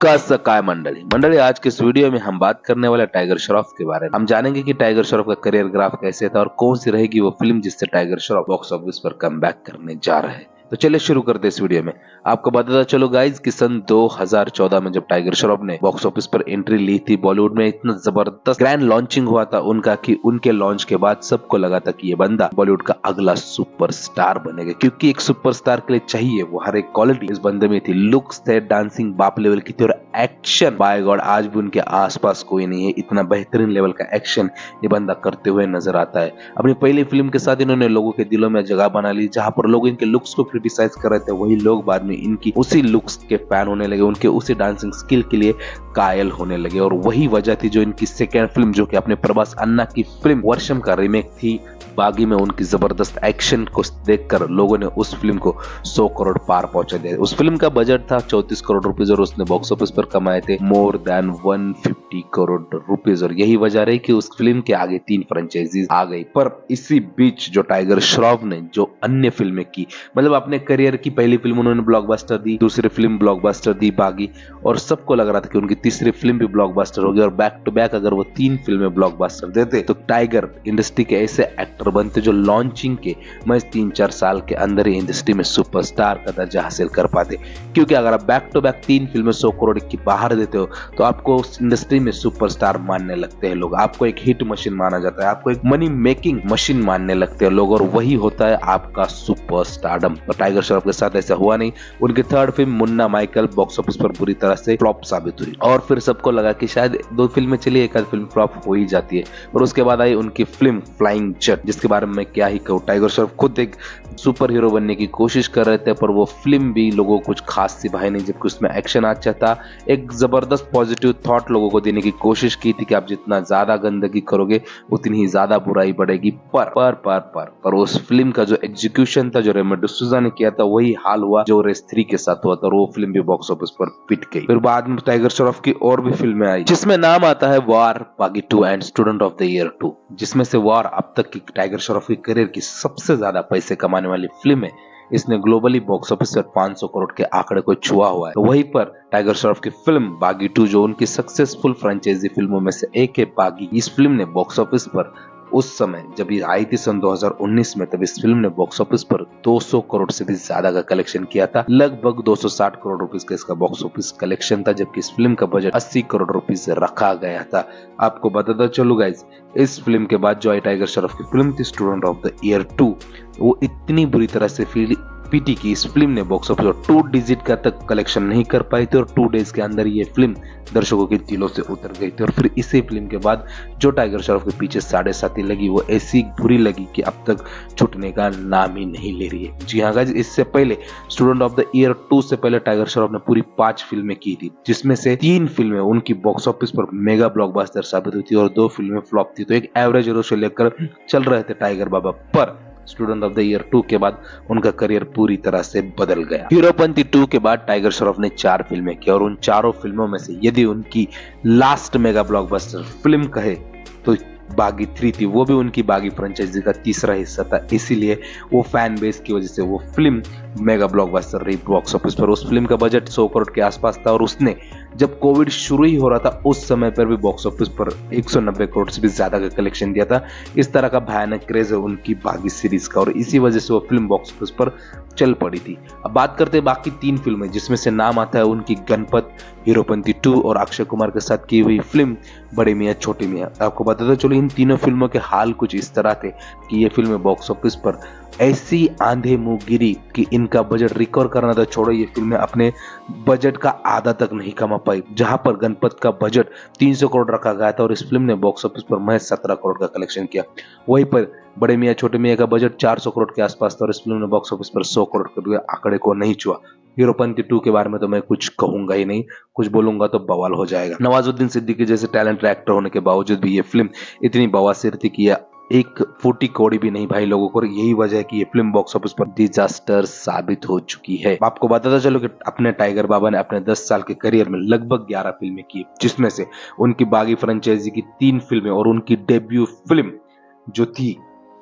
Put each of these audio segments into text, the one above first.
कसं काय मंडळी आज के इस वीडियो में हम बात करने वाले टाइगर श्रॉफ के बारे में। हम जानेंगे कि टाइगर श्रॉफ का करियर ग्राफ कैसे था और कौन सी रहेगी वो फिल्म जिससे टाइगर श्रॉफ बॉक्स ऑफिस पर कमबैक करने जा रहे हैं। तो चलिए शुरू करते इस वीडियो में। आपको बताता चलो गाइज कि सन 2014 में जब टाइगर श्रॉफ ने बॉक्स ऑफिस पर एंट्री ली थी बॉलीवुड में, इतना जबरदस्त ग्रैंड लॉन्चिंग हुआ था उनका कि उनके लॉन्च के बाद सबको लगा था कि ये बंदा बॉलीवुड का अगला सुपरस्टार बनेगा, क्योंकि एक सुपरस्टार के लिए चाहिए वो हर एक क्वालिटी इस बंदे में थी। लुक्स थे, डांसिंग बाप लेवल की थी और एक्शन बाय गॉड आज भी उनके आसपास कोई नहीं है। इतना बेहतरीन लेवल का एक्शन ये बंदा करते हुए नजर आता है। अपनी पहली फिल्म के साथ इन्होंने लोगों के दिलों में जगह बना ली। जहां पर लोग इनके लुक्स को क्रिटिसाइज कर रहे थे, वही लोग बाद में इनकी उसी लुक्स के फैन होने लगे, उनके उसी डांसिंग स्किल के लिए कायल होने लगे। और वही वजह थी जो इनकी सेकेंड फिल्म, जो कि अपने प्रभास अन्ना की फिल्म वर्षम का रीमेक थी बागी में, उनकी जबरदस्त एक्शन को देखकर लोगों ने उस फिल्म को 100 करोड़ पार पहुंचा दिया। उस फिल्म का बजट था 34 करोड़ रुपीज और उसने बॉक्स ऑफिस पर कमाए थे मोर देन 150 करोड़ रुपीज। और यही वजह रही कि उस फिल्म के आगे 3 फ्रेंचाइजीज आ गई। पर इसी बीच जो टाइगर श्रॉफ ने जो अन्य फिल्में की, मतलब अपने करियर की पहली फिल्म उन्होंने ब्लॉकबस्टर दी, दूसरी फिल्म ब्लॉकबस्टर दी बागी, और सबको लग रहा था कि उनकी तीसरी फिल्म भी ब्लॉकबस्टर होगी और बैक टू बैक अगर वो 3 फिल्में ब्लॉकबस्टर देते तो टाइगर इंडस्ट्री के ऐसे एक्टर बनते जो लॉन्चिंग के महज 3-4 साल के अंदर ही इंडस्ट्री में सुपरस्टार का दर्जा हासिल कर पाते। क्योंकि अगर आप बैक टू बैक 3 फिल्में 100 करोड़ की बाहर देते हो तो आपको उस इंडस्ट्री में सुपरस्टार मानने लगते हैं लोग, आपको एक हिट मशीन माना जाता है, आपको एक मनी मेकिंग मशीन मानने लगते हैं लोग, और वही होता है आपका सुपरस्टारडम। तो टाइगर श्रॉफ के साथ ऐसा हुआ नहीं। उनकी third film Munna Michael box office पर बुरी तरह से फ्लॉप साबित हुई और फिर सबको लगा कि शायद 2 फिल्में चली, एक आध फिल्म फ्लॉप हो ही जाती है। और उसके बाद आई उनकी फिल्म फ्लाइंग जट, जिसके बारे में मैं क्या ही कहूँ। टाइगर श्रॉफ खुद एक सुपर हीरो बनने की कोशिश कर रहे थे, पर वो फिल्म भी लोगों को कुछ खास सी भाई नहीं, जबकि उसमें एक्शन अच्छा था। एक जबरदस्त पॉजिटिव थॉट लोगों को देने की कोशिश की थी कि आप जितना ज्यादा गंदगी करोगे उतनी ही ज्यादा बुराई बढ़ेगी। पर उस फिल्म का जो एग्जीक्यूशन था, जो रेमो डिसूजा ने किया था, वही हाल हुआ जो रेस 3 के साथ हुआ था और वो फिल्म भी बॉक्स ऑफिस पर पिट गई। फिर बाद में टाइगर श्रॉफ की और भी फिल्में आई जिसमें नाम आता है वार, बागी 2 and student of the year 2, जिसमें से वार अब तक की टाइगर श्रॉफ की करियर की सबसे ज्यादा पैसे कमाने वाली फिल्म है। इसने ग्लोबली बॉक्स ऑफिस पर 500 करोड़ के आंकड़े को छुआ हुआ है। तो वहीं पर टाइगर श्रॉफ की फिल्म बागी 2, जो उनकी सक्सेसफुल फ्रेंचाइजी फिल्मों में से एक है बागी, इस फिल्म ने बॉक्स ऑफिस पर उस समय जब ये आई थी सन 2019 में, तब इस फिल्म ने बॉक्स ऑफिस पर 200 करोड़ से भी ज्यादा का कलेक्शन किया था। लगभग 260 करोड़ रुपीस का इसका बॉक्स ऑफिस कलेक्शन था, जबकि इस फिल्म का बजट 80 करोड़ रुपीस रखा गया था। आपको बताता चलूं गाइस, इस फिल्म के बाद जो आई टाइगर श्रॉफ की फिल्म थी स्टूडेंट ऑफ द ईयर 2, वो इतनी बुरी तरह से पीटी की इस फिल्म ने बॉक्स ऑफिस पर 2 डिजिट का तक कलेक्शन नहीं कर पाई थी और 2 डेज के अंदर ये फिल्म दर्शकों के दिलों से उतर गई थी। और फिर इसी फिल्म के बाद जो टाइगर श्रॉफ के पीछे 7.5 लगी, वो ऐसी बुरी लगी कि अब तक छूटने का नाम ही नहीं ले रही है। जी हाँ गाइस, इससे पहले स्टूडेंट ऑफ द ईयर 2 से पहले टाइगर श्रॉफ ने पूरी 5 फिल्में की थी, जिसमें से 3 फिल्में उनकी बॉक्स ऑफिस पर मेगा ब्लॉकबस्टर साबित हुई थी और 2 फिल्में फ्लॉप थी। तो एक एवरेज हीरो से लेकर चल रहे थे टाइगर बाबा, पर स्टूडेंट ऑफ द ईयर 2 के बाद उनका करियर पूरी तरह से बदल गया। हीरोपंती 2 के बाद टाइगर श्रॉफ ने 4 फिल्में की और उन चारों फिल्मों में से यदि उनकी लास्ट मेगा ब्लॉकबस्टर फिल्म कहे तो बागी 3 थी। वो भी उनकी बागी फ्रेंचाइजी का तीसरा हिस्सा था, इसीलिए वो फैन बेस की वजह से वो फिल्म मेगा ब्लॉकबस्टर रही बॉक्स ऑफिस पर। उस फिल्म का बजट 100 करोड़ के आसपास था और उसने जब कोविड शुरू ही हो रहा था उस समय पर भी बॉक्स ऑफिस पर 190 करोड़ से भी ज्यादा का कलेक्शन दिया था। इस तरह का भयानक क्रेज है उनकी बागी सीरीज का और इसी वजह से वो फिल्म बॉक्स ऑफिस पर चल पड़ी थी। अब बात करते हैं बाकी 3 फिल्में, जिसमें से नाम आता है उनकी गणपत, हीरोपंती 2 और अक्षय कुमार के साथ की हुई फिल्म बड़े मियां छोटे मियां। आपको बताते चलो इन तीनों फिल्मों के हाल कुछ इस तरह थे कि ये फिल्में बॉक्स ऑफिस पर ऐसी आंधे मुंह गिरी कि इनका बजट रिकवर करना था छोड़ो, ये फिल्में अपने बजट का आधा तक नहीं कमा पाई। जहां पर गणपत का बजट 300 करोड़ रखा गया था और इस फिल्म ने बॉक्स ऑफिस पर महज 17 करोड़ का कलेक्शन किया। वहीं पर बड़े मियां छोटे मियां का बजट 400 करोड़ के आसपास था और इस फिल्म ने बॉक्स ऑफिस पर 100 करोड़ के आंकड़े को नहीं छुआ। हीरोपंती 2 के बारे में तो मैं कुछ कहूंगा ही नहीं, कुछ बोलूंगा तो बवाल हो जाएगा। नवाजुद्दीन सिद्दीकी जैसे टैलेंटेड एक्टर होने के बावजूद भी ये फिल्म इतनी बवासीर थी कि एक फूटी कौड़ी भी नहीं भाई लोगों को। यही वजह है कि ये फिल्म बॉक्स ऑफिस पर डिजास्टर साबित हो चुकी है। आपको बताता चलो कि अपने टाइगर बाबा ने अपने 10 साल के करियर में लगभग 11 फिल्में की, जिसमें से उनकी बागी फ्रेंचाइजी की 3 फिल्में और उनकी डेब्यू फिल्म जो थी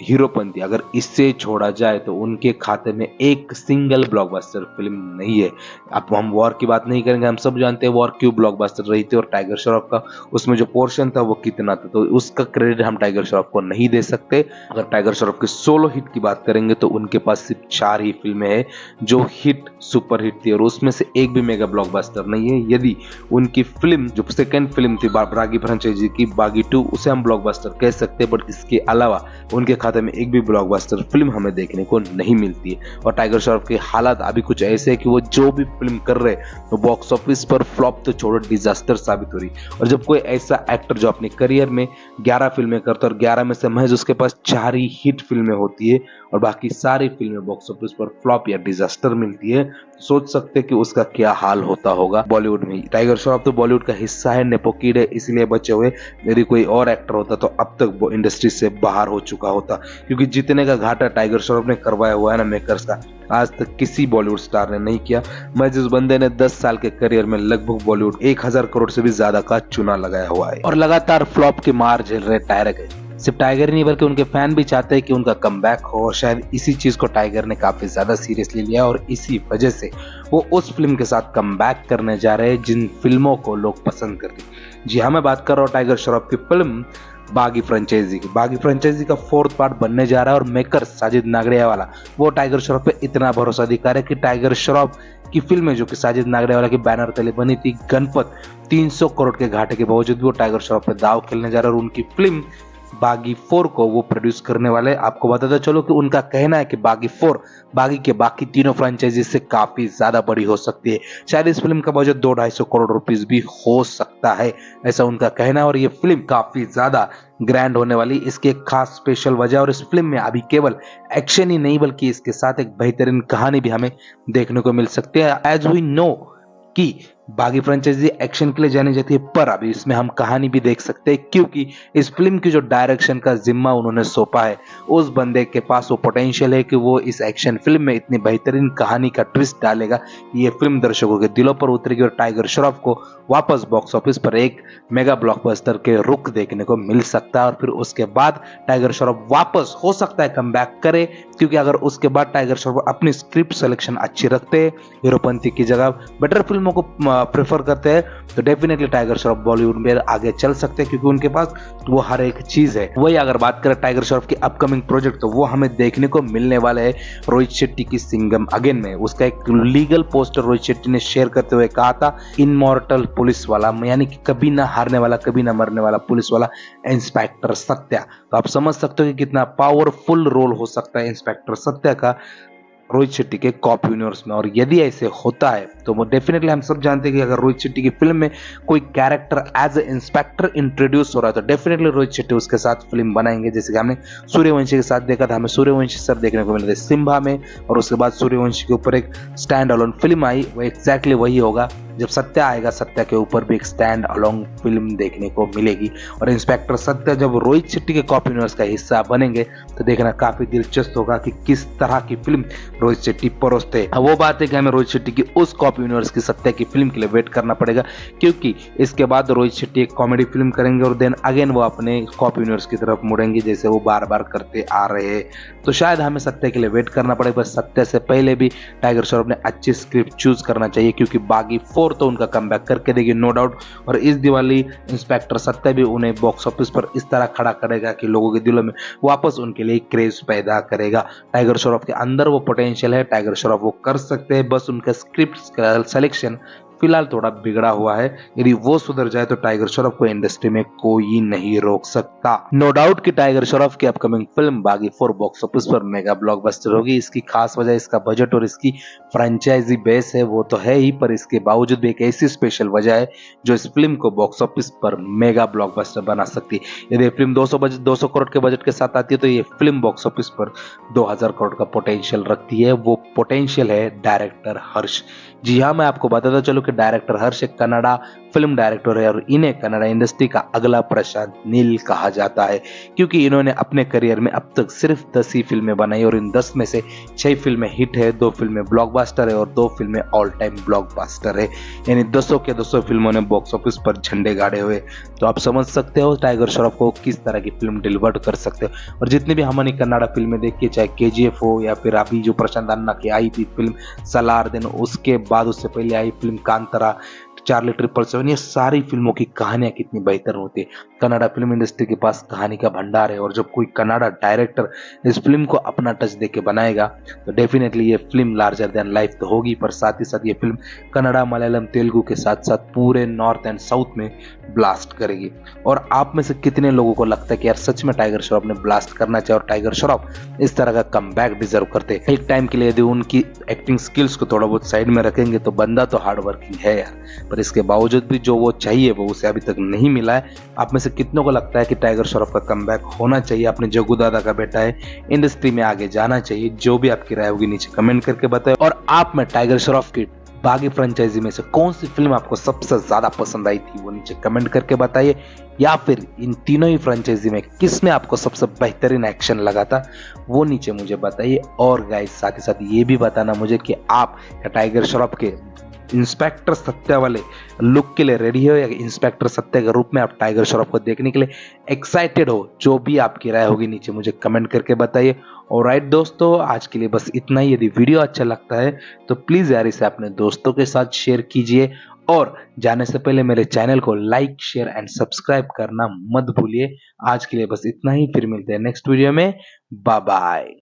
हीरोपंती अगर इससे छोड़ा जाए तो उनके खाते में एक सिंगल ब्लॉकबस्टर फिल्म नहीं है। अब हम वॉर की बात नहीं करेंगे, हम सब जानते हैं वॉर क्यों ब्लॉकबस्टर रही थी और टाइगर श्रॉफ का उसमें जो पोर्शन था वो कितना था, तो उसका क्रेडिट हम टाइगर श्रॉफ को नहीं दे सकते। अगर टाइगर श्रॉफ के सोलो हिट की बात करेंगे तो उनके पास सिर्फ 4 ही फिल्में हैं जो हिट सुपर हिट थी और उसमें से एक भी मेगा ब्लॉकबस्टर नहीं है। यदि उनकी फिल्म जो सेकंड फिल्म थी बागी फ्रेंचाइजी की बागी 2 उसे हम ब्लॉकबस्टर कह सकते हैं, बट इसके अलावा उनके खाते में एक भी ब्लॉकबस्टर फिल्म हमें देखने को नहीं मिलती है। और टाइगर श्रॉफ के हालात अभी कुछ ऐसे है कि वो जो भी फिल्म कर रहे हैं तो बॉक्स ऑफिस पर फ्लॉप तो छोड़ो डिजास्टर साबित हो रही। और जब कोई ऐसा एक्टर जो अपने करियर में 11 फिल्में करता है और 11 में से महज उसके पास 4 ही हिट फिल्में होती है और बाकी सारी फिल्में बॉक्स ऑफिस पर फ्लॉप या डिजास्टर मिलती है, सोच सकते हैं कि उसका क्या हाल होता होगा बॉलीवुड में। टाइगर श्रॉफ तो बॉलीवुड का हिस्सा है, नेपो किड है, इसलिए बचे हुए। यदि कोई और एक्टर होता तो अब तक वो इंडस्ट्री से बाहर हो चुका होता, क्योंकि जितने का घाटा टाइगर श्रॉफ ने करवाया हुआ है ना मेकर्स का, आज तक किसी बॉलीवुड स्टार ने नहीं किया। मैं जिस बंदे ने 10 साल के करियर में लगभग बॉलीवुड 1000 करोड़ से भी ज्यादा का चुना लगाया हुआ है और लगातार फ्लॉप की मार झेल रहे टाइगर, सिर्फ टाइगर ही नहीं बल्कि उनके फैन भी चाहते हैं कि उनका कमबैक हो और शायद इसी चीज को टाइगर ने काफी ज्यादा सीरियसली लिया और इसी वजह से वो उस फिल्म के साथ कमबैक करने जा रहे हैं जिन फिल्मों को लोग पसंद करते हैं। जी हाँ, मैं बात कर रहा हूँ टाइगर श्रॉफ की फिल्म बागी फ्रेंचाइजी की। बागी फ्रेंचाइजी का 4th पार्ट बनने जा रहा है और मेकर साजिद नागड़ियावाला वो टाइगर श्रॉफ पे इतना भरोसा दिखा रहे कि टाइगर श्रॉफ की फिल्म जो कि साजिद नागड़ियावाला की बैनर तले बनी थी गणपत, 300 करोड़ के घाटे के बावजूद भी वो टाइगर श्रॉफ पे दाव खेलने जा रहा है और उनकी फिल्म बागी 4 को वो प्रोड्यूस करने वाले। आपको बताता चलो कि उनका कहना है कि बागी 4 बागी के बाकी तीनों फ्रेंचाइजी से काफी ज्यादा बड़ी हो सकती है। शायद इस फिल्म का बजट 200-250 करोड़ रुपीस भी हो सकता है, ऐसा उनका कहना है। और ये फिल्म काफी ज्यादा ग्रैंड होने वाली, इसकी एक खास स्पेशल वजह और इस फिल्म में अभी केवल एक्शन ही नहीं बल्कि इसके साथ एक बेहतरीन कहानी भी हमें देखने को मिल सकती है। एज वी नो कि बागी फ्रेंचाइजी एक्शन के लिए जानी जाती है, पर अभी इसमें हम कहानी भी देख सकते हैं क्योंकि इस फिल्म की जो डायरेक्शन का जिम्मा उन्होंने सौंपा है उस बंदे के पास वो पोटेंशियल है कि वो इस एक्शन फिल्म में इतनी बेहतरीन कहानी का ट्विस्ट डालेगा कि ये फिल्म दर्शकों के दिलों पर उतरेगी और टाइगर श्रॉफ को वापस बॉक्स ऑफिस पर एक मेगा ब्लॉकबस्टर के रुख देखने को मिल सकता है। और फिर उसके बाद टाइगर श्रॉफ वापस हो सकता है कमबैक करे, क्योंकि अगर उसके बाद टाइगर श्रॉफ अपनी स्क्रिप्ट सिलेक्शन अच्छी रखते हैं, हीरोपंती की जगह बेटर फिल्मों को प्रेफर करते हैं, तो डेफिनेटली टाइगर श्रॉफ बॉलीवुड में आगे चल सकते हैं क्योंकि उनके पास वो हर एक चीज है। वही अगर बात करें टाइगर श्रॉफ की अपकमिंग प्रोजेक्ट तो वो हमें देखने को मिलने वाले है रोहित शेट्टी की सिंघम अगेन में। उसका एक लीगल पोस्टर रोहित शेट्टी ने शेयर करते हुए कहा था, इनमॉर्टल पुलिस वाला, यानी कि कभी ना हारने वाला कभी ना मरने वाला पुलिस वाला इंस्पेक्टर सत्या। तो आप समझ सकते हो कि कितना पावरफुल रोल हो सकता है इंस्पेक्टर सत्या का रोहित शेट्टी के कॉप यूनिवर्स में। और यदि ऐसे होता है तो वो डेफिनेटली हम सब जानते हैं कि अगर रोहित शेट्टी की फिल्म में कोई character as a inspector introduce हो रहा है तो डेफिनेटली रोहित शेट्टी उसके साथ फिल्म बनाएंगे। जैसे कि हमने सूर्यवंशी के साथ देखा था, हमें सूर्यवंशी सर देखने को मिले थे सिम्बा में और उसके बाद सूर्यवंशी के ऊपर एक स्टैंड अलोन फिल्म आई, वो एग्जैक्टली वही होगा जब सत्या आएगा, सत्या के ऊपर भी एक स्टैंड अलोंग फिल्म देखने को मिलेगी। और इंस्पेक्टर सत्या जब रोहित शेट्टी के कॉप यूनिवर्स का हिस्सा बनेंगे तो देखना काफी दिलचस्प होगा कि किस तरह की फिल्म रोहित शेट्टी परोसते हैं। वो बात है कि हमें रोहित शेट्टी की उस कॉप यूनिवर्स की सत्या की फिल्म के लिए वेट करना पड़ेगा, क्योंकि इसके बाद रोहित शेट्टी एक कॉमेडी फिल्म करेंगे और देन अगेन वो अपने कॉप यूनिवर्स की तरफ मुड़ेंगे जैसे वो बार बार करते आ रहे हैं। तो शायद हमें सत्या के लिए वेट करना पड़ेगा, बस सत्या से पहले भी टाइगर श्रॉफ ने अच्छी स्क्रिप्ट चूज करना चाहिए क्योंकि बागी 4 तो उनका कमबैक करके देगी नो डाउट। और इस दिवाली इंस्पेक्टर सत्या भी उन्हें बॉक्स ऑफिस पर इस तरह खड़ा करेगा कि लोगों के दिलों में वापस उनके लिए क्रेज पैदा करेगा। टाइगर श्रॉफ के अंदर वो पोटेंशियल है, टाइगर श्रॉफ वो कर सकते हैं, बस उनका स्क्रिप्ट सिलेक्शन फिलहाल थोड़ा बिगड़ा हुआ है। यदि वो सुधर जाए तो टाइगर श्रॉफ को इंडस्ट्री में कोई नहीं रोक सकता। नो डाउट कि टाइगर श्रॉफ की अपकमिंग फिल्म बागी 4 बॉक्स ऑफिस पर मेगा ब्लॉकबस्टर होगी। इसकी खास वजह इसका बजट और इसकी फ्रेंचाइजी बेस है, वो तो है ही, पर इसके बावजूद भी एक ऐसी स्पेशल वजह है जो इस फिल्म को बॉक्स ऑफिस पर मेगा ब्लॉकबस्टर बना सकती है। यदि फिल्म 200 करोड़ के बजट के साथ आती है तो ये फिल्म बॉक्स ऑफिस पर 2000 करोड़ का पोटेंशियल रखती है। वो पोटेंशियल है डायरेक्टर हर्ष। जी हाँ, मैं आपको बताता चलूं कि डायरेक्टर हर्ष एक कन्नड़ा फिल्म डायरेक्टर है और इन्हें कन्नड़ इंडस्ट्री का अगला प्रशांत नील कहा जाता है, क्योंकि इन्होंने अपने करियर में अब तक सिर्फ 10 ही फिल्में बनाई और इन 10 में से 6 फिल्में हिट है, 2 फिल्में ब्लॉकबस्टर है और 2 फिल्में ऑल टाइम ब्लॉकबस्टर है। यानी 200 के 200 फिल्मों ने बॉक्स ऑफिस पर झंडे गाड़े हुए। तो आप समझ सकते हो टाइगर श्रॉफ को किस तरह की फिल्म डिलीवर कर सकते हो। और जितनी भी हमने कन्नड़ा फिल्में देखी, चाहे KGF हो या फिर अभी जो प्रशांत अन्ना की आई थी फिल्म सलार दिन, उसके बाद उससे पहले आई फिल्म कांतारा, चार्ली 777, ये सारी फिल्मों की कहानियां कितनी बेहतर होती है। कन्नड़ा फिल्म इंडस्ट्री के पास कहानी का भंडार है और जब कोई कन्नड़ा डायरेक्टर इस फिल्म को अपना टच देके बनाएगा तो डेफिनेटली ये फिल्म लार्जर देन लाइफ तो होगी, पर साथ ही साथ ये फिल्म कन्नड़ा, मलयालम, तेलुगु के साथ साथ पूरे नॉर्थ एंड साउथ में ब्लास्ट करेगी। और आप में से कितने लोगों को लगता है कि यार सच में टाइगर श्रॉफ ने ब्लास्ट करना चाहिए और टाइगर श्रॉफ इस तरह का कमबैक डिजर्व करते हैं? एक टाइम के लिए यदि उनकी एक्टिंग स्किल्स को थोड़ा बहुत साइड में रखेंगे तो बंदा तो हार्ड वर्किंग है यार, पर इसके बावजूद भी जो वो चाहिए वो उसे अभी तक नहीं मिला है। आप में से कितनों को लगता है कि टाइगर श्रॉफ का कमबैक होना चाहिए? अपने जग्गू दादा का बेटा है, इंडस्ट्री में आगे जाना चाहिए। जो भी आपकी राय होगी नीचे कमेंट करके बताएं। और आप में टाइगर श्रॉफ की बागी फ्रेंचाइजी में से कौन सी फिल्म आपको सबसे ज्यादा पसंद आई थी वो नीचे कमेंट करके बताइए, या फिर इन तीनों ही फ्रेंचाइजी में किस में आपको सबसे बेहतरीन एक्शन लगा था वो नीचे मुझे बताइए। और गाइस साथ ही साथ ये भी बताना मुझे कि आप टाइगर श्रॉफ के इंस्पेक्टर सत्या वाले लुक के लिए रेडी हो या इंस्पेक्टर सत्या के रूप में आप टाइगर श्रॉफ को देखने के लिए एक्साइटेड हो। जो भी आपकी राय होगी नीचे मुझे कमेंट करके बताइए। और राइट दोस्तों, आज के लिए बस इतना ही। यदि वीडियो अच्छा लगता है तो प्लीज यार इसे अपने दोस्तों के साथ शेयर कीजिए और जाने से पहले मेरे चैनल को लाइक, शेयर एंड सब्सक्राइब करना मत भूलिए। आज के लिए बस इतना ही, फिर मिलते हैं नेक्स्ट वीडियो में। Bye bye.